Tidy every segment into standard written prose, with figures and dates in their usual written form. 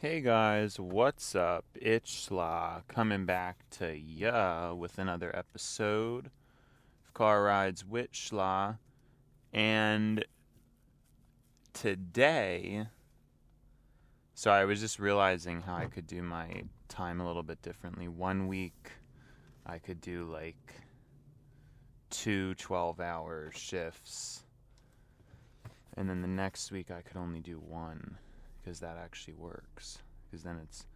Hey guys, what's up? It's Schla coming back to ya with another episode of Car Rides with Schla. And today, so I was just realizing how I could do my time a little bit differently. 1 week, I could do like two 12-hour shifts. And then the next week, I could only do one, because that actually works. Because then it's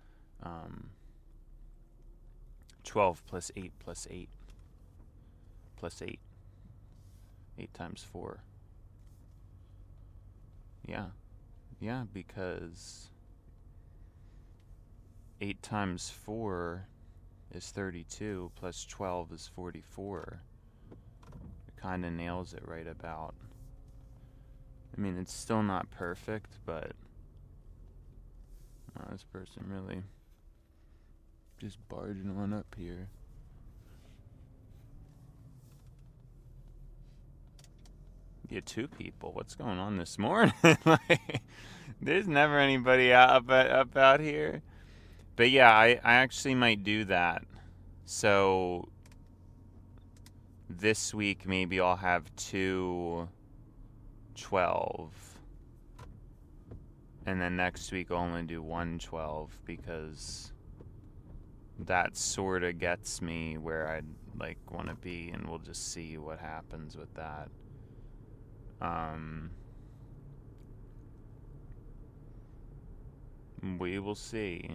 12 plus 8 plus 8 plus 8. 8 times 4. Yeah, because 8 times 4 is 32 plus 12 is 44. It kind of nails it right about. I mean, it's still not perfect, but this person really just barging on up here. Yeah, 2 people. What's going on this morning? Like, there's never anybody up out here. But yeah, I actually might do that. So this week maybe I'll have 2 12. And then next week I'll only do 1 12 because that sort of gets me where I'd like want to be, and we'll just see what happens with that. We will see.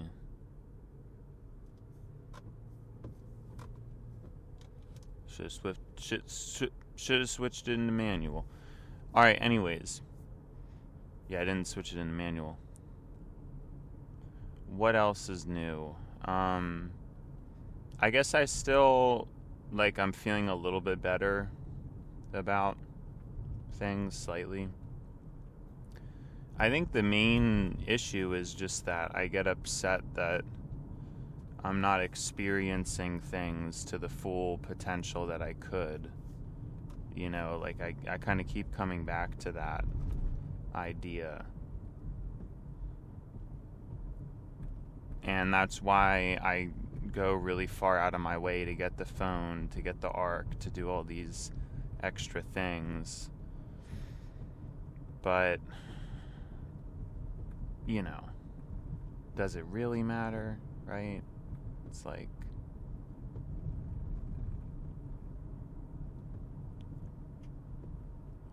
Should have switched it into manual. Alright, anyways. Yeah, I didn't switch it into manual. What else is new? I guess I still, I'm feeling a little bit better about things slightly. I think the main issue is just that I get upset that I'm not experiencing things to the full potential that I could. You know, I kind of keep coming back to that idea. And that's why I go really far out of my way to get the phone, to get the arc, to do all these extra things. But, you know, does it really matter, right? It's like,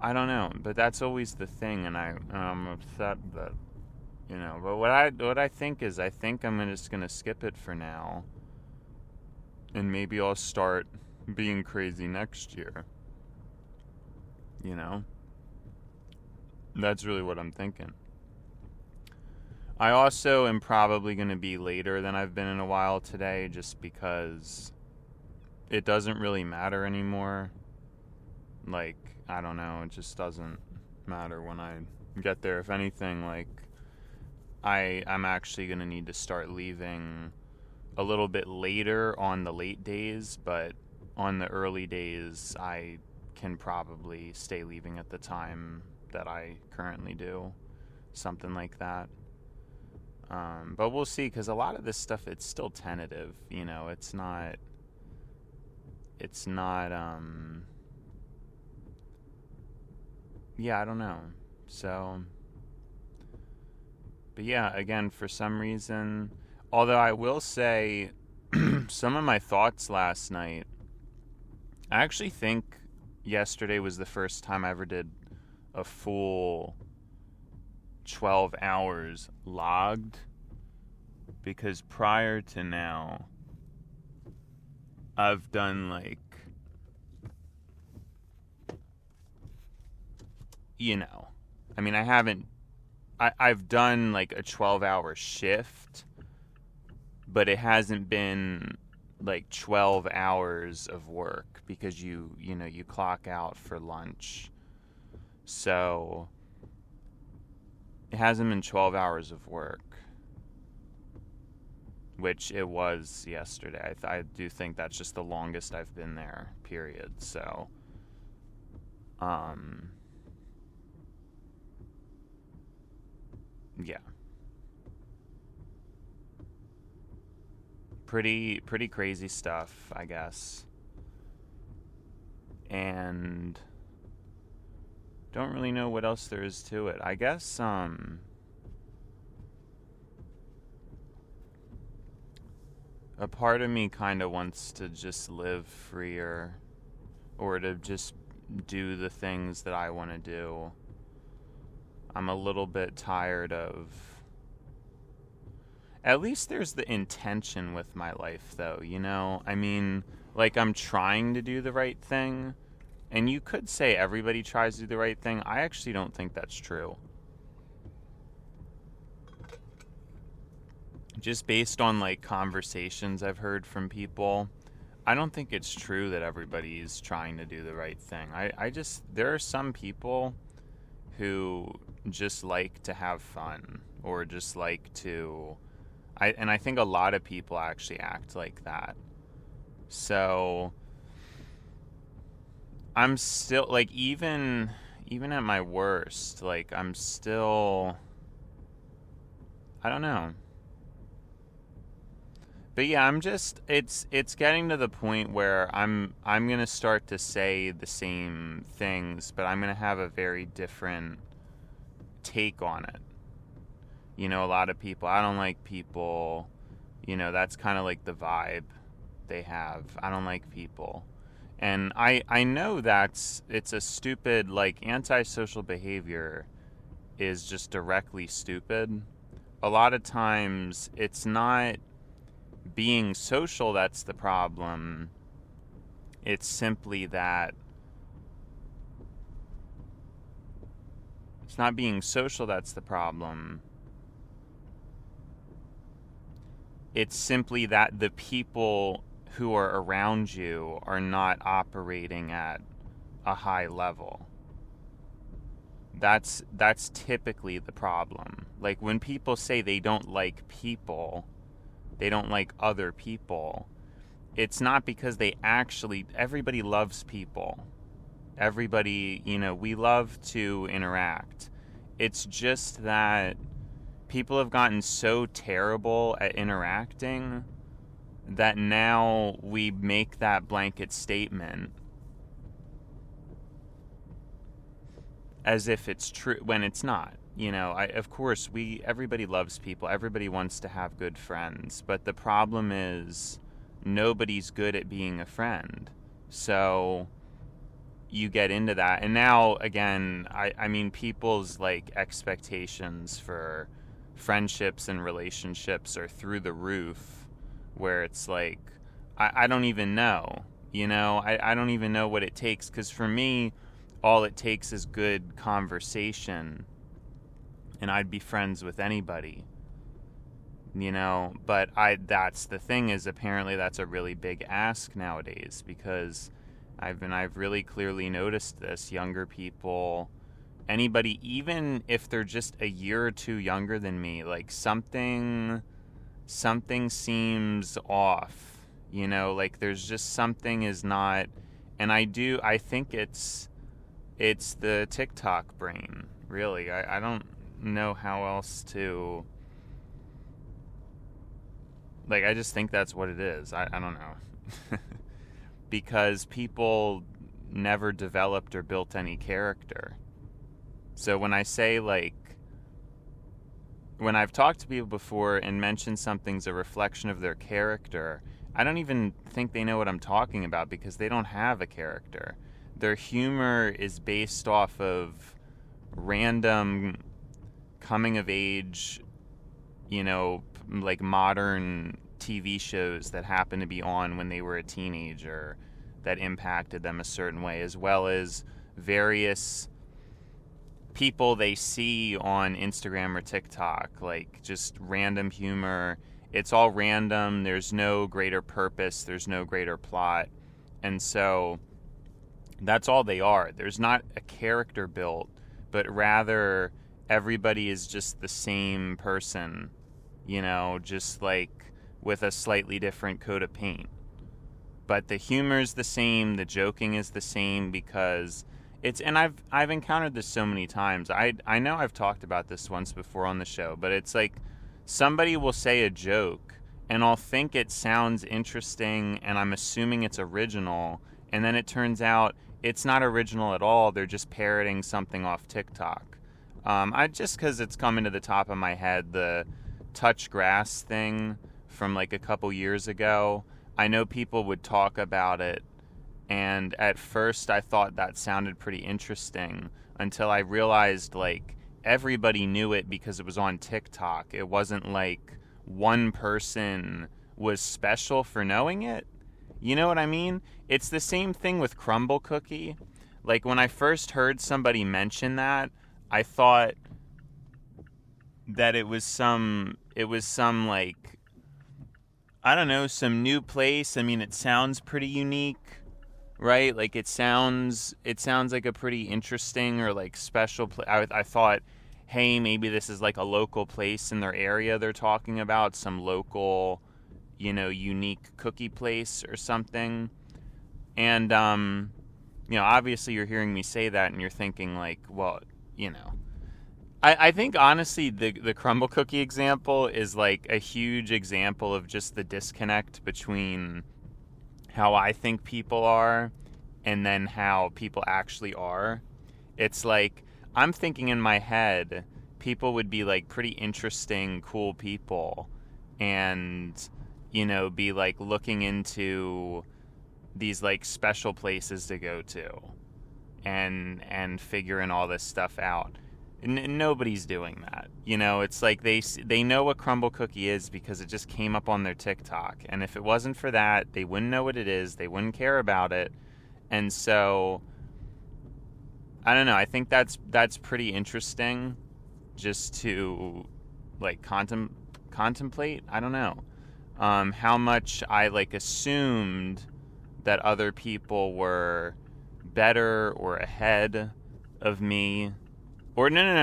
I don't know, but that's always the thing, and I'm upset that, you know. But what I think is, I think I'm just gonna skip it for now, and maybe I'll start being crazy next year. You know, that's really what I'm thinking. I also am probably gonna be later than I've been in a while today, just because it doesn't really matter anymore. Like, I don't know, it just doesn't matter when I get there. If anything, I'm actually going to need to start leaving a little bit later on the late days, but on the early days, I can probably stay leaving at the time that I currently do. Something like that. But we'll see, because a lot of this stuff, it's still tentative, you know, it's not, yeah, I don't know. So, but yeah, again, for some reason, although I will say, some of my thoughts last night, I actually think yesterday was the first time I ever did a full 12 hours logged, because prior to now, I've done you know, I mean, I've done a 12-hour shift, but it hasn't been 12 hours of work, because you clock out for lunch. So it hasn't been 12 hours of work, which it was yesterday. I do think that's just the longest I've been there, period. So, yeah. pretty crazy stuff, I guess. And don't really know what else there is to it. I guess a part of me kind of wants to just live freer, or to just do the things that I want to do. I'm a little bit tired of... At least there's the intention with my life, though, you know? I mean, like, I'm trying to do the right thing, and you could say everybody tries to do the right thing. I actually don't think that's true. Just based on, like, conversations I've heard from people, I don't think it's true that everybody's trying to do the right thing. There are some people who just like to have fun, or just like to... I think a lot of people actually act like that. So I'm still, like, even at my worst, like, I'm still... I don't know. But yeah, I'm just... It's getting to the point where I'm going to start to say the same things, but I'm going to have a very different take on it. You know, a lot of people, I don't like people, you know, that's kind of like the vibe they have. I don't like people. And I know it's a stupid, like, antisocial behavior is just directly stupid. A lot of times it's not being social that's the problem. It's simply that it's not being social that's the problem. It's simply that the people who are around you are not operating at a high level. That's typically the problem. Like, when people say they don't like people, they don't like other people, it's not because they actually... Everybody loves people. Everybody, you know, we love to interact. It's just that people have gotten so terrible at interacting that now we make that blanket statement as if it's true when it's not. You know, of course, everybody loves people. Everybody wants to have good friends. But the problem is nobody's good at being a friend. So you get into that. And now, again, I mean, people's, like, expectations for friendships and relationships are through the roof, where it's like, I don't even know, you know, I don't even know what it takes, because for me, all it takes is good conversation, and I'd be friends with anybody, you know. But that's the thing, is apparently that's a really big ask nowadays, because I've really clearly noticed this. Younger people, anybody, even if they're just a year or two younger than me, like, something seems off, you know, like, there's just something is not. And I think it's the TikTok brain, really. I don't know how else to, like, I just think that's what it is. I don't know. Because people never developed or built any character. So when I say, like, when I've talked to people before and mentioned something's a reflection of their character, I don't even think they know what I'm talking about, because they don't have a character. Their humor is based off of random coming of age, you know, like, modern TV shows that happened to be on when they were a teenager that impacted them a certain way, as well as various people they see on Instagram or TikTok, like, just random humor. It's all random. There's no greater purpose. There's no greater plot. And so that's all they are. There's not a character built, but rather everybody is just the same person, you know, just, like, with a slightly different coat of paint. But the humor's the same, the joking is the same, because it's, and I've encountered this so many times. I know I've talked about this once before on the show, but it's like somebody will say a joke and I'll think it sounds interesting, and I'm assuming it's original, and then it turns out it's not original at all. They're just parroting something off TikTok. I just because it's coming to the top of my head, the touch grass thing from like a couple years ago. I know people would talk about it, and at first I thought that sounded pretty interesting until I realized like everybody knew it because it was on TikTok. It wasn't like one person was special for knowing it. You know what I mean? It's the same thing with Crumbl Cookie. Like when I first heard somebody mention that, I thought that it was some like, I don't know, some new place. I mean, it sounds pretty unique, right? Like it sounds like a pretty interesting or like special place. I thought, hey, maybe this is like a local place in their area they're talking about, some local, you know, unique cookie place or something. And, you know, obviously you're hearing me say that and you're thinking like, well, you know, I think honestly the Crumbl Cookie example is like a huge example of just the disconnect between how I think people are and then how people actually are. It's like, I'm thinking in my head, people would be like pretty interesting, cool people and, you know, be like looking into these like special places to go to and figuring all this stuff out. Nobody's doing that. You know, it's like they know what Crumbl Cookie is because it just came up on their TikTok. And if it wasn't for that, they wouldn't know what it is. They wouldn't care about it. And so, I don't know. I think that's pretty interesting just to, like, contemplate. I don't know. How much I, like, assumed that other people were better or ahead of me. Or no. I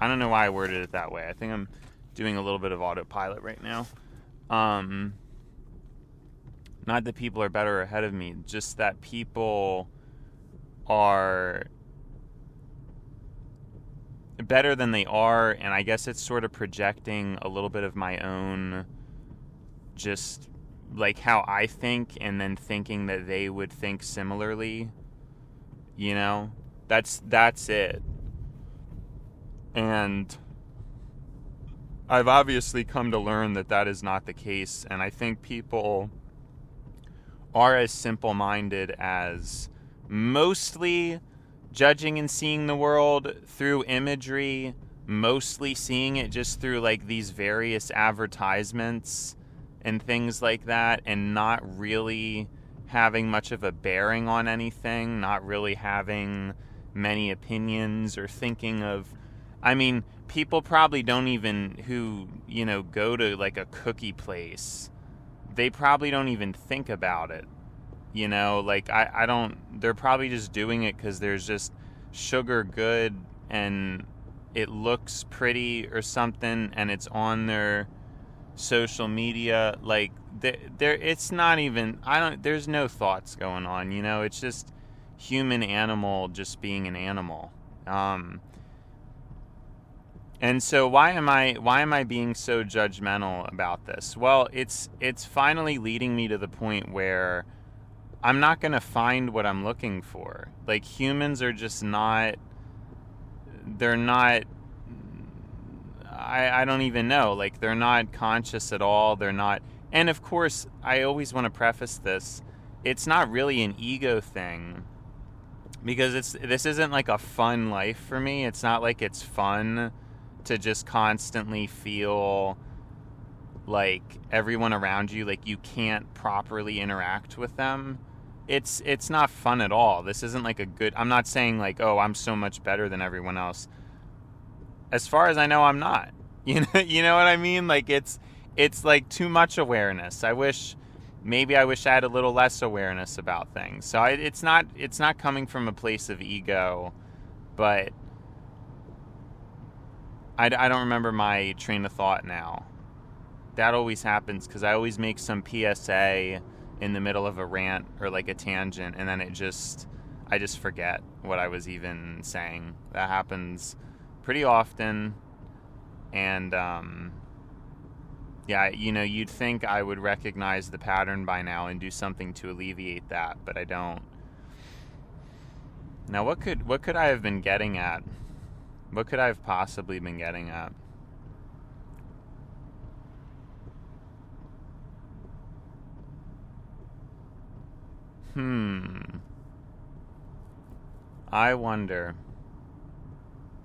don't know why I worded it that way. I think I'm doing a little bit of autopilot right now. Not that people are better or ahead of me, just that people are better than they are, and I guess it's sort of projecting a little bit of my own, just like how I think, and then thinking that they would think similarly. You know? That's it. And I've obviously come to learn that that is not the case, and I think people are as simple-minded as mostly judging and seeing the world through imagery, mostly seeing it just through like these various advertisements and things like that, and not really having much of a bearing on anything, not really having many opinions or thinking of, I mean, people probably don't even, who, you know, go to like a cookie place, they probably don't even think about it. You know, like I don't, they're probably just doing it because there's just sugar good and it looks pretty or something and it's on their social media. Like there it's not even, there's no thoughts going on, you know, it's just human animal just being an animal. And so why am I being so judgmental about this? Well, it's finally leading me to the point where I'm not going to find what I'm looking for. Like, humans are just not, they're not, I don't even know. Like, they're not conscious at all. They're not, and of course, I always want to preface this, it's not really an ego thing, because this isn't like a fun life for me. It's not like it's fun to just constantly feel like everyone around you, like you can't properly interact with them. It's not fun at all. This isn't like a good, I'm not saying like, oh, I'm so much better than everyone else. As far as I know, I'm not. You know what I mean? Like it's like too much awareness. I wish I had a little less awareness about things. So it's not coming from a place of ego, but I don't remember my train of thought now. That always happens because I always make some PSA in the middle of a rant or like a tangent, and then I just forget what I was even saying. That happens pretty often, and Yeah, you'd think I would recognize the pattern by now and do something to alleviate that, but I don't. Now, what could I have been getting at? What could I have possibly been getting at? I wonder.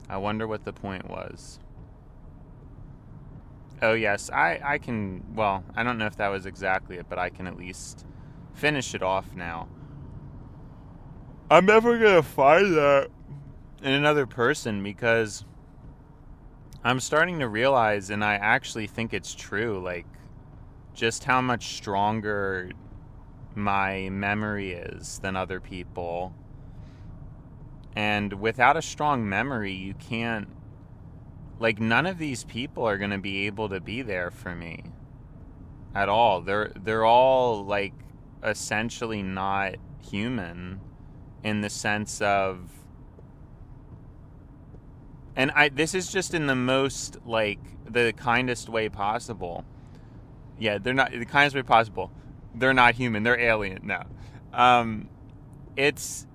I wonder what the point was. Oh, yes, I can, well, I don't know if that was exactly it, but I can at least finish it off now. I'm never going to find that in another person because I'm starting to realize, and I actually think it's true, like, just how much stronger my memory is than other people. And without a strong memory, you can't, like, none of these people are going to be able to be there for me at all. They're all, like, essentially not human in the sense of, and this is just in the most, like, the kindest way possible. Yeah, they're not the kindest way possible. They're not human. They're alien. No. It's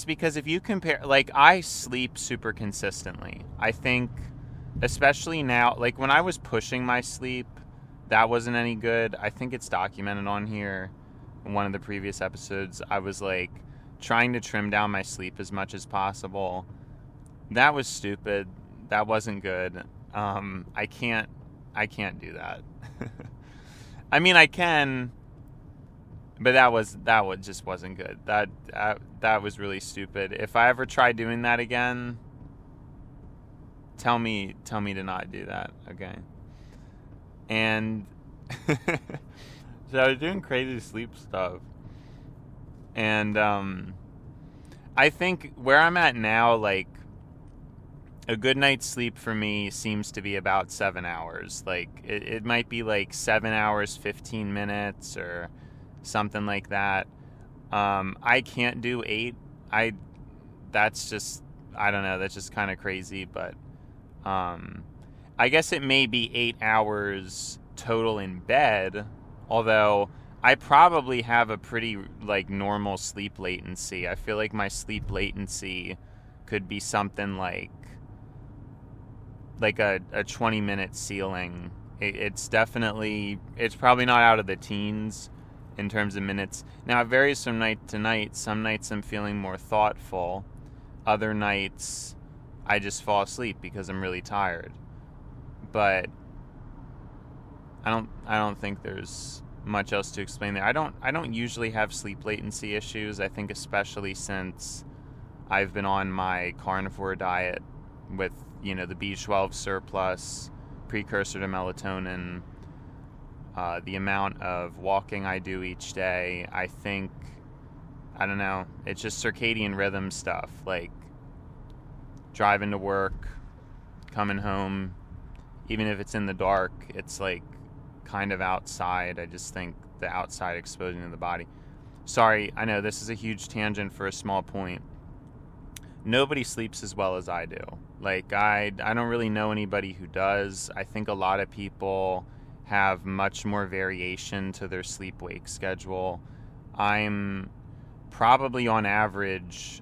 because if you compare, like, I sleep super consistently. I think, especially now, like, when I was pushing my sleep, that wasn't any good. I think it's documented on here in one of the previous episodes. I was, like, trying to trim down my sleep as much as possible. That was stupid. That wasn't good. I can't do that. I mean, I can, but that just wasn't good. That was really stupid. If I ever try doing that again, tell me to not do that, okay? And so I was doing crazy sleep stuff. And I think where I'm at now, like, a good night's sleep for me seems to be about 7 hours. Like, it might be like 7 hours, 15 minutes or something like that. I can't do 8. That's just, I don't know, that's just kind of crazy, but I guess it may be 8 hours total in bed, although I probably have a pretty, like, normal sleep latency. I feel like my sleep latency could be something like a 20-minute ceiling. It's probably not out of the teens in terms of minutes. Now, it varies from night to night. Some nights I'm feeling more thoughtful. Other nights I just fall asleep because I'm really tired. But I don't think there's much else to explain there. I don't usually have sleep latency issues. I think especially since I've been on my carnivore diet with, the B12 surplus, precursor to melatonin, the amount of walking I do each day. I think, I don't know, it's just circadian rhythm stuff, like driving to work, coming home, even if it's in the dark, it's like kind of outside. I just think the outside exposing to the body. Sorry, I know this is a huge tangent for a small point. Nobody sleeps as well as I do. Like, I don't really know anybody who does. I think a lot of people have much more variation to their sleep-wake schedule. I'm probably on average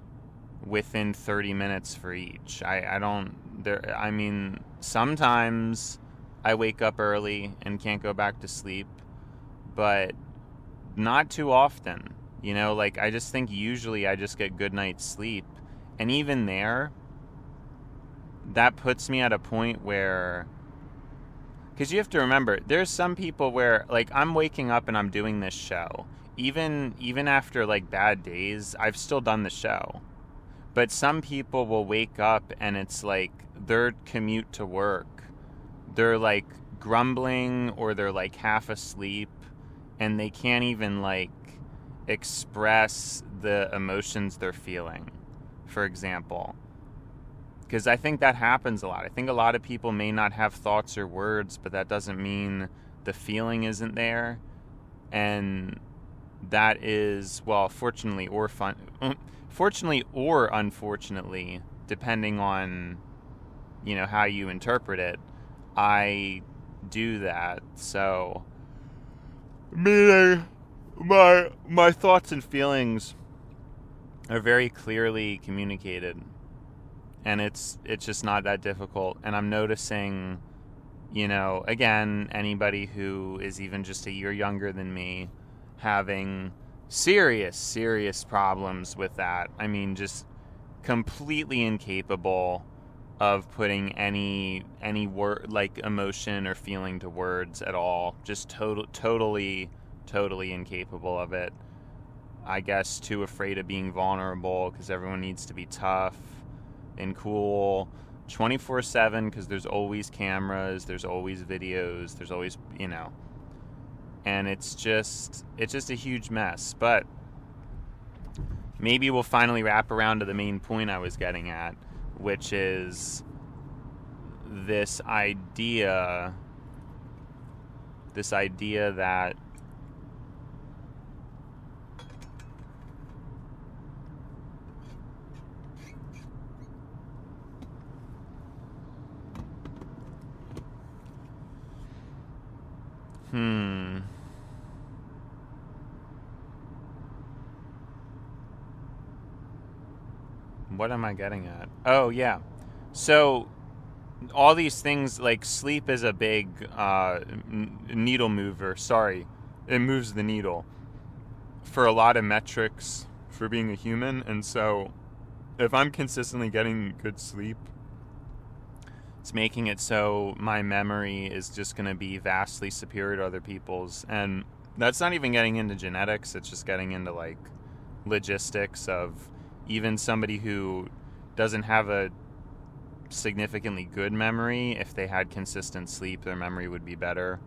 within 30 minutes for each. I mean, sometimes I wake up early and can't go back to sleep, but not too often. Like, I just think usually I just get good night's sleep. And even there, that puts me at a point where, because you have to remember, there's some people where, like, I'm waking up and I'm doing this show. Even after, like, bad days, I've still done the show. But some people will wake up and it's like their commute to work, they're, like, grumbling or they're, like, half asleep and they can't even, like, express the emotions they're feeling, for example. Because I think that happens a lot. I think a lot of people may not have thoughts or words, but that doesn't mean the feeling isn't there. And that is, well, fortunately or unfortunately, depending on, how you interpret it, I do that. So, meaning my thoughts and feelings are very clearly communicated, and it's just not that difficult. And I'm noticing, again, anybody who is even just a year younger than me having serious problems with that. I mean, just completely incapable of putting any word, like emotion or feeling, to words at all. Just totally incapable of it. I guess too afraid of being vulnerable because everyone needs to be tough and cool 24/7 because there's always cameras, there's always videos, there's always, and it's just a huge mess. But maybe we'll finally wrap around to the main point I was getting at, which is this idea that what am I getting at? Oh, yeah. So all these things, like sleep is a big needle mover. Sorry. It moves the needle for a lot of metrics for being a human. And so if I'm consistently getting good sleep, it's making it so my memory is just going to be vastly superior to other people's. And that's not even getting into genetics. It's just getting into like logistics of even somebody who doesn't have a significantly good memory. If they had consistent sleep, their memory would be better.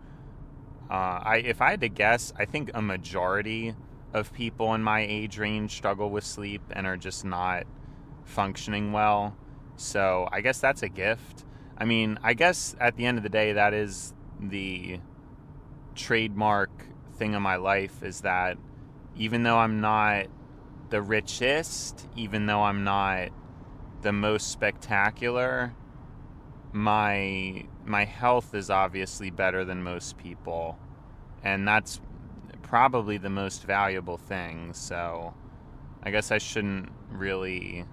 If I had to guess, I think a majority of people in my age range struggle with sleep and are just not functioning well. So I guess that's a gift. I mean, I guess at the end of the day, that is the trademark thing of my life, is that even though I'm not the richest, even though I'm not the most spectacular, my health is obviously better than most people, and that's probably the most valuable thing. So I guess I shouldn't really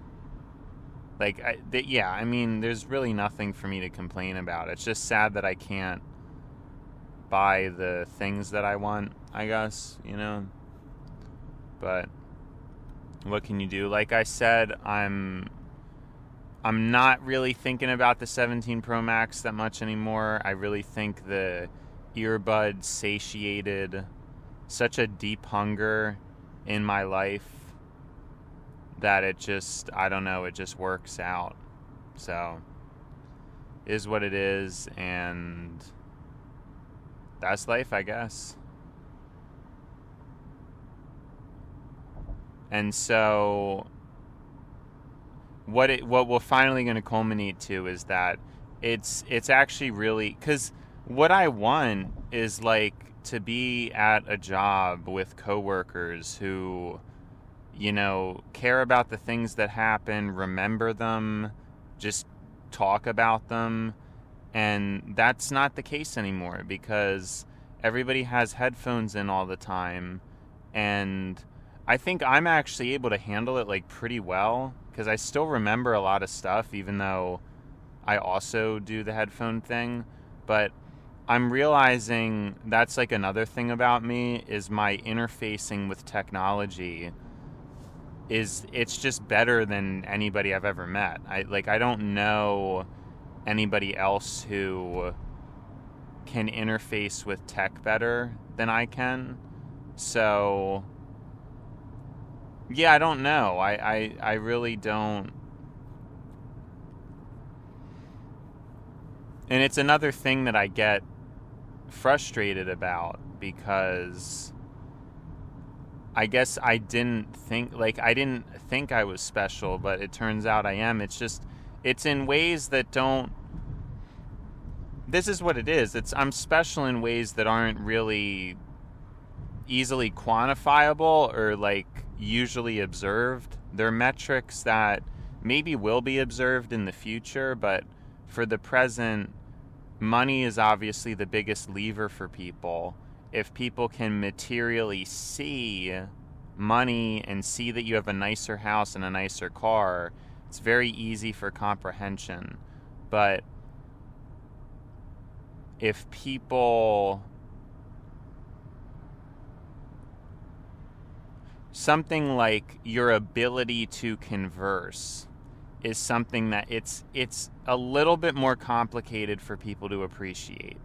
I mean, there's really nothing for me to complain about. It's just sad that I can't buy the things that I want, I guess, but what can you do? Like I said, I'm not really thinking about the 17 Pro Max that much anymore. I really think the earbud satiated such a deep hunger in my life that it just, I don't know, it just works out. So, is what it is, and that's life, I guess. And so what we're finally going to culminate to is that it's actually really, because what I want is like to be at a job with coworkers who, care about the things that happen, remember them, just talk about them. And that's not the case anymore because everybody has headphones in all the time, and I think I'm actually able to handle it like pretty well because I still remember a lot of stuff even though I also do the headphone thing. But I'm realizing that's like another thing about me is my interfacing with technology it's just better than anybody I've ever met. I don't know anybody else who can interface with tech better than I can. So yeah, I don't know. I really don't. And it's another thing that I get frustrated about because I guess I didn't think I was special, but it turns out I am. It's in ways that don't. This is what it is. I'm special in ways that aren't really easily quantifiable or like usually observed. They're metrics that maybe will be observed in the future, but for the present, money is obviously the biggest lever for people. If people can materially see money and see that you have a nicer house and a nicer car, it's very easy for comprehension. But if people... something like your ability to converse is something that it's a little bit more complicated for people to appreciate,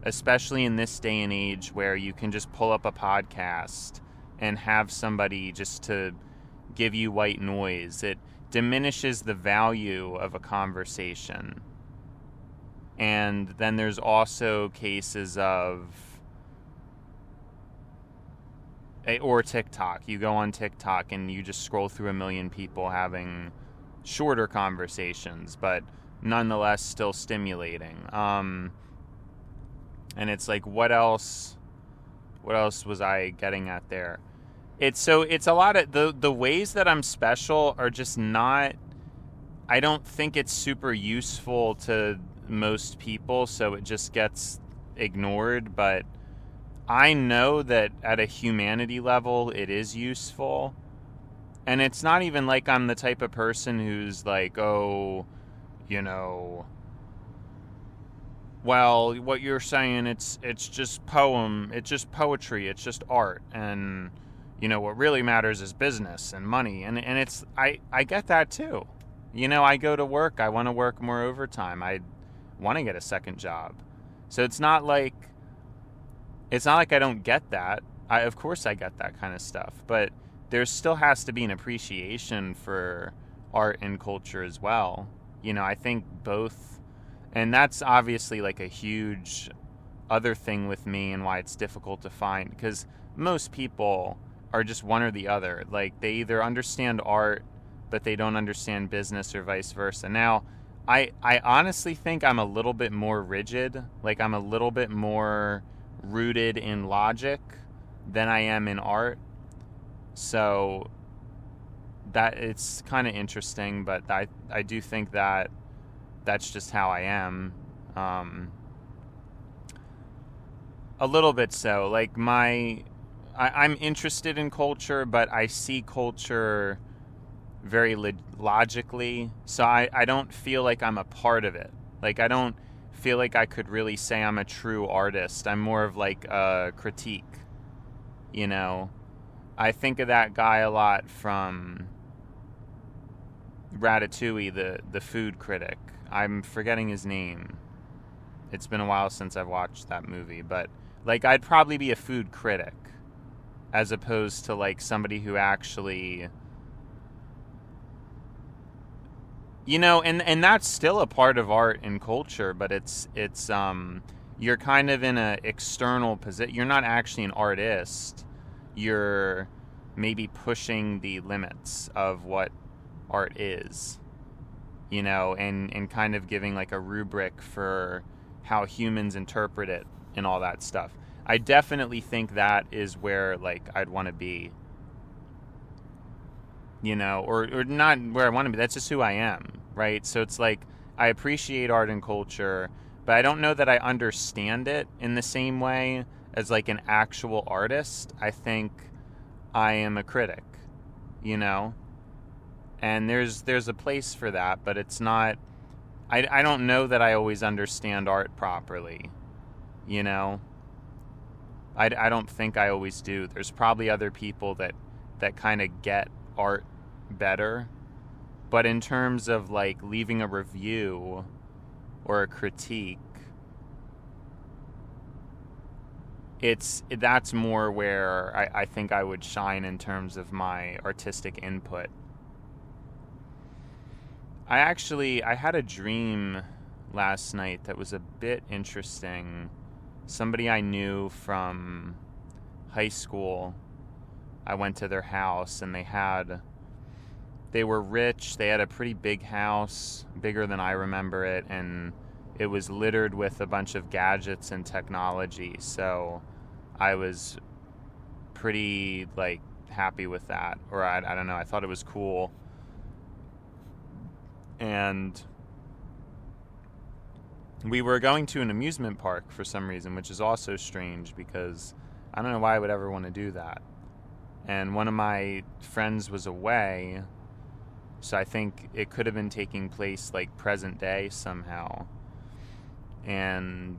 especially in this day and age where you can just pull up a podcast and have somebody just to give you white noise. It diminishes the value of a conversation. And then there's also cases of, or TikTok. You go on TikTok and you just scroll through a million people having shorter conversations, but nonetheless still stimulating. And it's like, what else was I getting at there? It's a lot of the ways that I'm special are just not, I don't think it's super useful to most people, so it just gets ignored. But I know that at a humanity level it is useful. And it's not even like I'm the type of person who's like, oh, you know, well, what you're saying, it's just poem, it's just poetry, it's just art, and you know what really matters is business and money, and it's I get that too. You know, I go to work, I want to work more overtime, I want to get a second job, so it's not like I don't get that. Of course I get that kind of stuff, but there still has to be an appreciation for art and culture as well. You know, I think both, and that's obviously like a huge other thing with me and why it's difficult to find, because most people are just one or the other. Like, they either understand art, but they don't understand business, or vice versa. Now, I honestly think I'm a little bit more rigid. Like, I'm a little bit more rooted in logic than I am in art. So that it's kind of interesting, but I do think that that's just how I am. A little bit so. Like, I'm interested in culture, but I see culture very logically. So I don't feel like I'm a part of it. Like, I don't feel like I could really say I'm a true artist. I'm more of like a critique, you know. I think of that guy a lot from Ratatouille, the food critic. I'm forgetting his name. It's been a while since I've watched that movie, but like, I'd probably be a food critic as opposed to like somebody who actually, you know, and that's still a part of art and culture, but it's you're kind of in a external position. You're not actually an artist. You're maybe pushing the limits of what art is, you know, and kind of giving like a rubric for how humans interpret it and all that stuff. I definitely think that is where like I'd want to be, you know, or not where I want to be. That's just who I am, right? So it's like, I appreciate art and culture, but I don't know that I understand it in the same way as like an actual artist. I think I am a critic, you know, and there's a place for that, but it's not, I don't know that I always understand art properly, you know. I don't think I always do. There's probably other people that kind of get art better, but in terms of like leaving a review or a critique, that's more where I think I would shine in terms of my artistic input. I had a dream last night that was a bit interesting. Somebody I knew from high school, I went to their house, and they were rich. They had a pretty big house, bigger than I remember it, and it was littered with a bunch of gadgets and technology. So I was pretty like happy with that, or I don't know, I thought it was cool. And we were going to an amusement park for some reason, which is also strange because I don't know why I would ever want to do that. And one of my friends was away, so I think it could have been taking place like present day somehow. And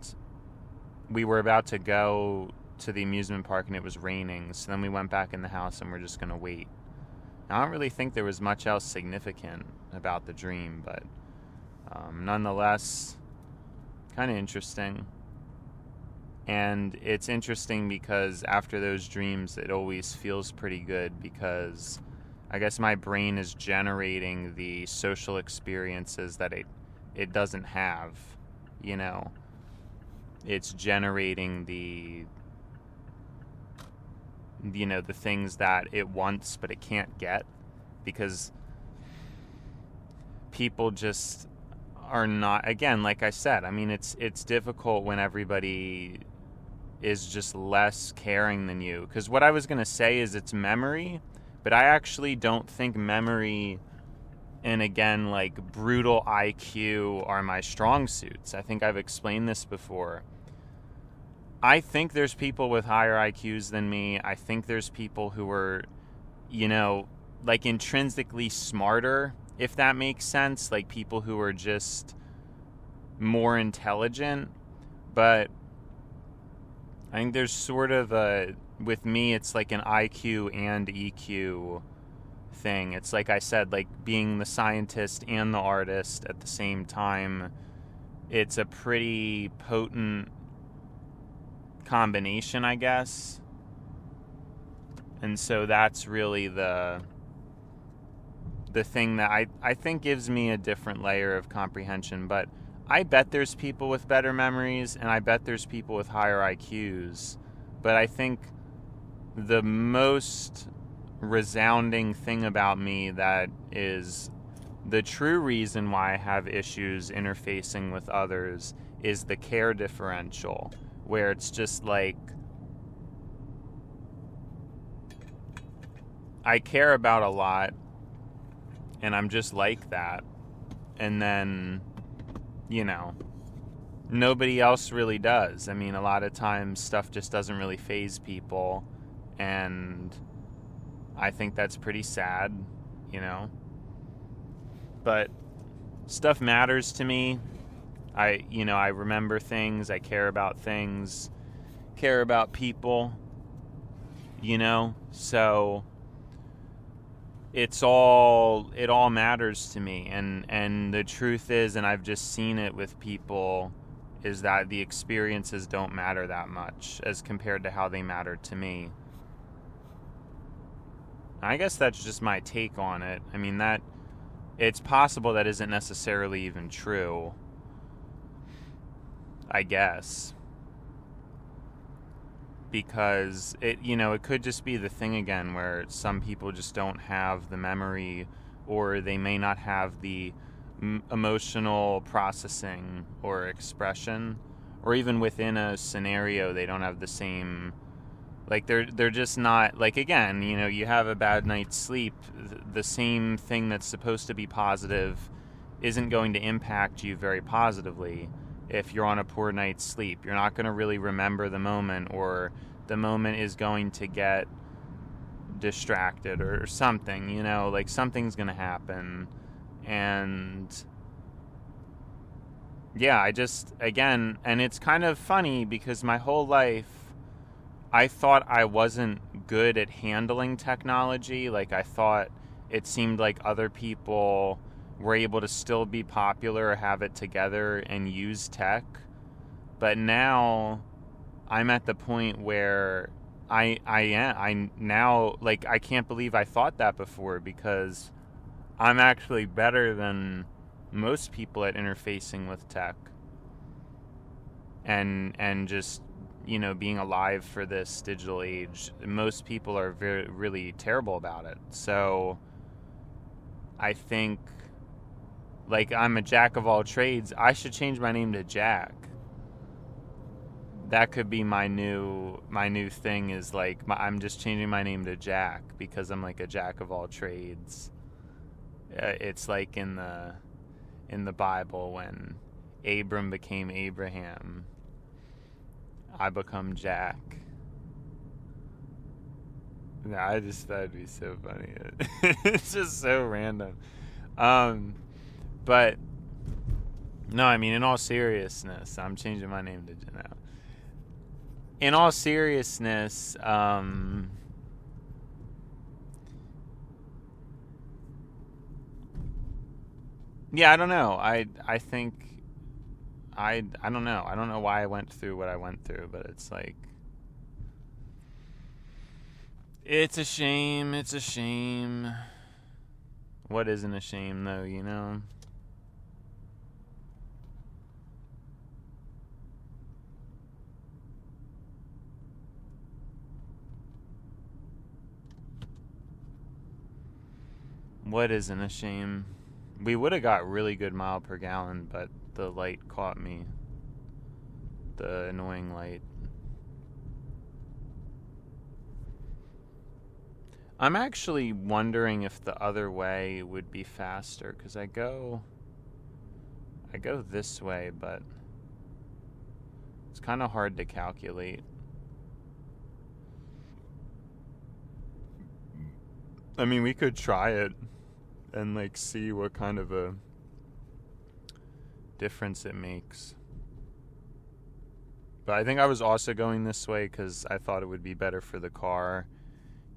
we were about to go to the amusement park and it was raining, so then we went back in the house and we're just going to wait. I don't really think there was much else significant about the dream, but nonetheless, kind of interesting. And it's interesting because after those dreams, it always feels pretty good because I guess my brain is generating the social experiences that it doesn't have, you know. It's generating the things that it wants but it can't get because people just are not, again, like I said, I mean, it's difficult when everybody is just less caring than you. Because what I was going to say is it's memory, but I actually don't think memory and, again, like brutal IQ are my strong suits. I think I've explained this before. I think there's people with higher IQs than me. I think there's people who are, like intrinsically smarter, if that makes sense. Like people who are just more intelligent. But I think there's sort of with me, it's like an IQ and EQ thing. It's like I said, like being the scientist and the artist at the same time. It's a pretty potent combination, I guess. And so that's really the thing that I think gives me a different layer of comprehension. But I bet there's people with better memories, and I bet there's people with higher IQs. But I think the most resounding thing about me that is the true reason why I have issues interfacing with others is the care differential, where it's just like I care about a lot and I'm just like that, and then nobody else really does. I mean, a lot of times stuff just doesn't really faze people, and I think that's pretty sad, but stuff matters to me. I remember things, I care about things, care about people, so it all matters to me. And the truth is, and I've just seen it with people, is that the experiences don't matter that much as compared to how they matter to me. I guess that's just my take on it. I mean, that it's possible that isn't necessarily even true, I guess, because it could just be the thing again where some people just don't have the memory, or they may not have the emotional processing or expression, or even within a scenario they don't have the same, like they're just not, like, again, you have a bad night's sleep, the same thing that's supposed to be positive isn't going to impact you very positively. If you're on a poor night's sleep, you're not going to really remember the moment, or the moment is going to get distracted or something, like something's going to happen. And yeah, and it's kind of funny because my whole life I thought I wasn't good at handling technology. Like I thought it seemed like other people were able to still be popular or have it together and use tech. But now I'm at the point where I now, like, I can't believe I thought that before, because I'm actually better than most people at interfacing with tech and just, being alive for this digital age. Most people are really terrible about it. So I think, like, I'm a jack of all trades. I should change my name to Jack. That could be my new thing, is like I'm just changing my name to Jack because I'm like a jack of all trades. It's like in the Bible when Abram became Abraham. I become Jack. No, I just thought it'd be so funny. It's just so random. But no, I mean, in all seriousness, I'm changing my name to Janelle. In all seriousness, yeah, I don't know. I think I don't know. I don't know why I went through what I went through, but it's like, it's a shame. It's a shame. What isn't a shame, though, you know? What isn't a shame? We would have got really good mile per gallon, but the light caught me. The annoying light. I'm actually wondering if the other way would be faster, because I go this way, but it's kind of hard to calculate. I mean, we could try it and like see what kind of a difference it makes. But I think I was also going this way because I thought it would be better for the car,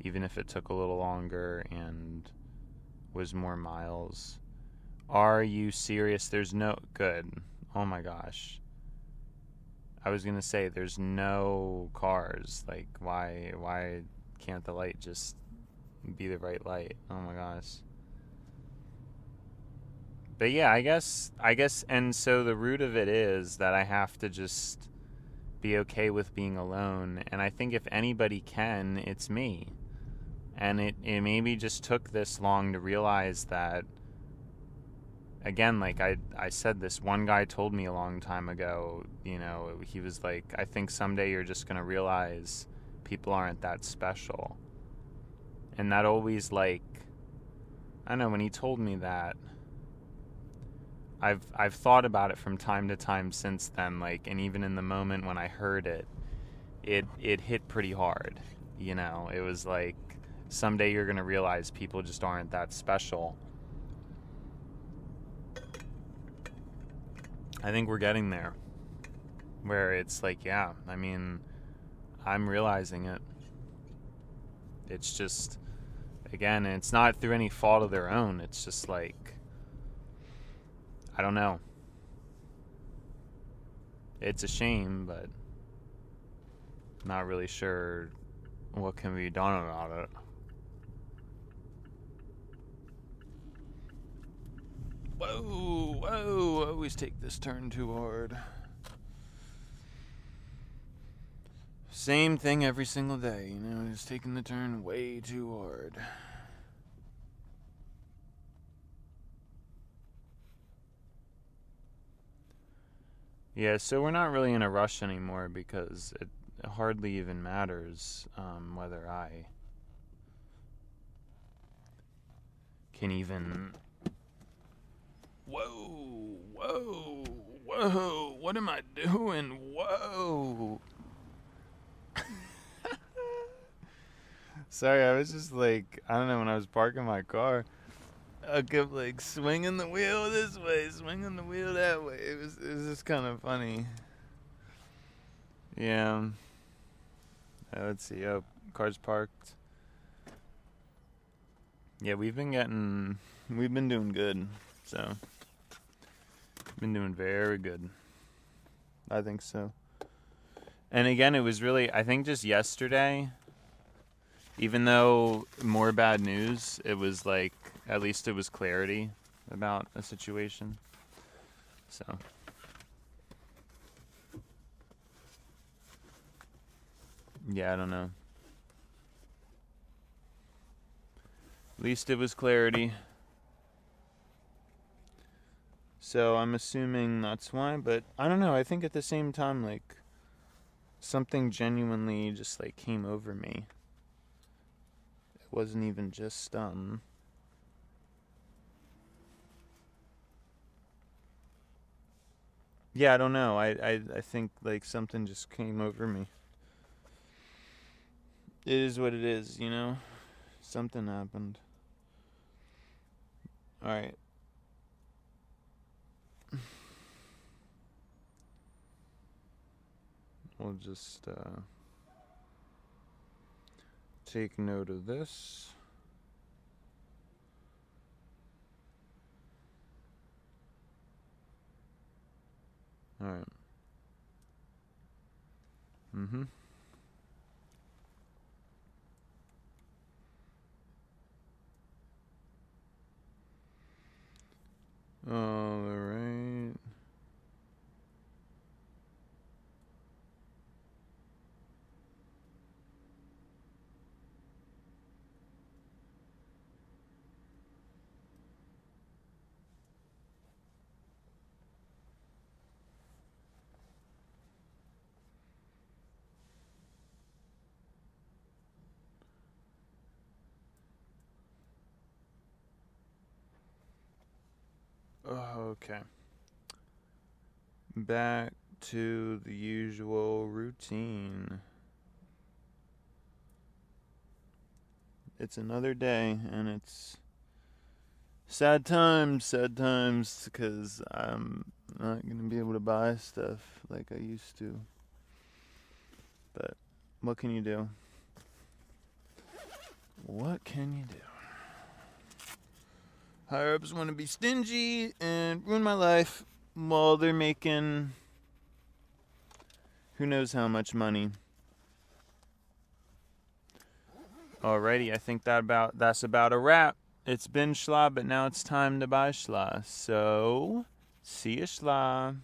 even if it took a little longer and was more miles. Are you serious? There's no... Good. Oh my gosh. I was gonna say, there's no cars. Like, why can't the light just be the right light? Oh my gosh. But yeah, I guess, and so the root of it is that I have to just be okay with being alone. And I think if anybody can, it's me. And it maybe just took this long to realize that, again, like I said, this one guy told me a long time ago, you know, he was like, I think someday you're just going to realize people aren't that special. And that always, like, I don't know, when he told me that, I've thought about it from time to time since then, like, and even in the moment when I heard it, it hit pretty hard, you know. It was like, someday you're going to realize people just aren't that special. I think we're getting there, where it's like, yeah, I mean, I'm realizing it. It's just, again, it's not through any fault of their own. It's just like, I don't know. It's a shame, but not really sure what can be done about it. Whoa, always take this turn too hard. Same thing every single day, you know, just taking the turn way too hard. Yeah, so we're not really in a rush anymore because it hardly even matters whether I can even... Whoa, what am I doing? Whoa. Sorry, I was just like, I don't know, when I was parking my car, I kept like swinging the wheel this way, swinging the wheel that way. It was just kind of funny. Yeah. Let's see. Oh, car's parked. Yeah, we've been doing good. So, been doing very good. I think so. And again, it was really, I think just yesterday, even though more bad news, it was like, at least it was clarity about a situation. So. Yeah, I don't know. At least it was clarity. So I'm assuming that's why, but I don't know. I think at the same time, like, something genuinely just, like, came over me. It wasn't even just, Yeah, I don't know. I think like something just came over me. It is what it is, you know? Something happened. Alright. We'll just take note of this. Alright. Mm-hmm. Alright. Okay. Back to the usual routine. It's another day, and it's sad times, because I'm not going to be able to buy stuff like I used to. But what can you do? What can you do? Higher ups want to be stingy and ruin my life while they're making who knows how much money. Alrighty, I think that's about a wrap. It's been schla, but now it's time to buy schla. So, see ya schla.